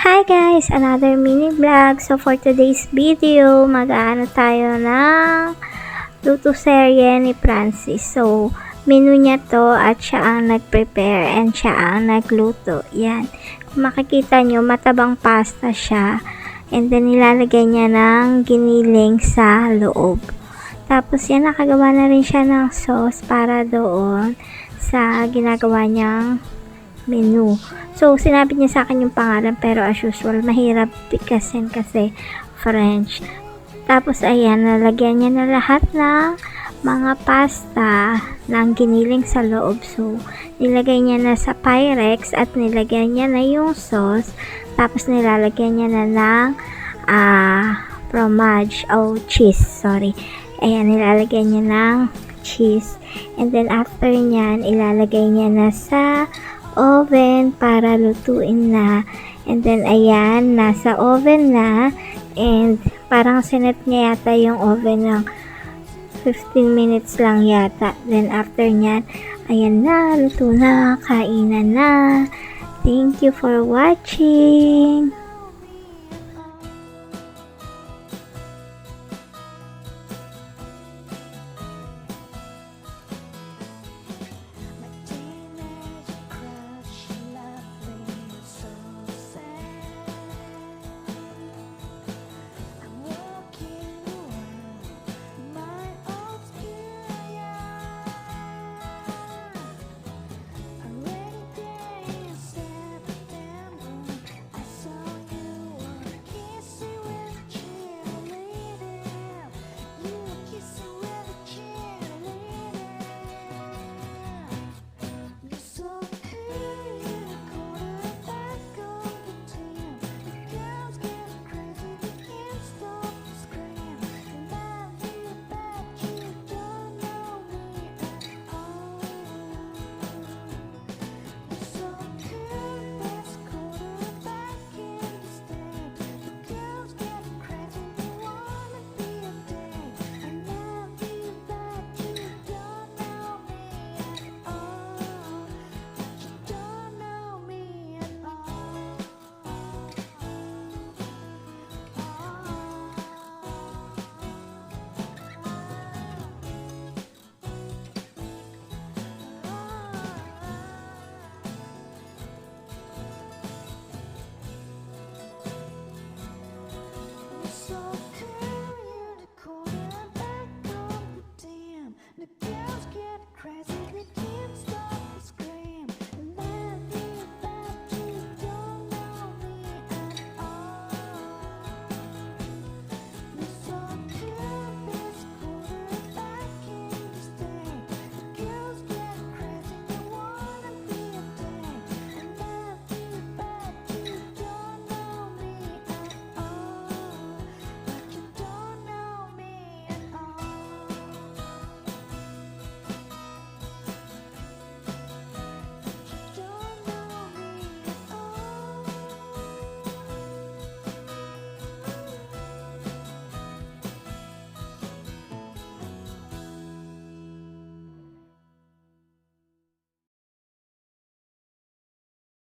Hi guys! Another mini vlog. So for today's video, mag-aano tayo ng luto serye ni Francis. So menu niya to at siya ang nag-prepare and siya ang nagluto. Yan. Kung makikita nyo, matabang pasta siya. And then nilalagay niya ng giniling sa loob. Tapos yan, nakagawa na rin siya ng sauce para doon sa ginagawa niyang menu. So, sinabi niya sa akin yung pangalan pero as usual, mahirap bigkasin kasi French. Tapos, ayan, nalagyan niya na lahat ng mga pasta ng giniling sa loob. So, nilagay niya na sa Pyrex at nilagyan niya na yung sauce. Tapos, nilalagyan niya na ng fromage o cheese. Sorry. Ayan, nilalagyan niya ng cheese. And then, after niyan, ilalagay niya na sa oven para lutuin na. And then ayan, nasa oven na, and parang sinet niya yata yung oven ng 15 minutes lang yata. Then after nyan, ayan na, luto na, kainan na. Thank you for watching.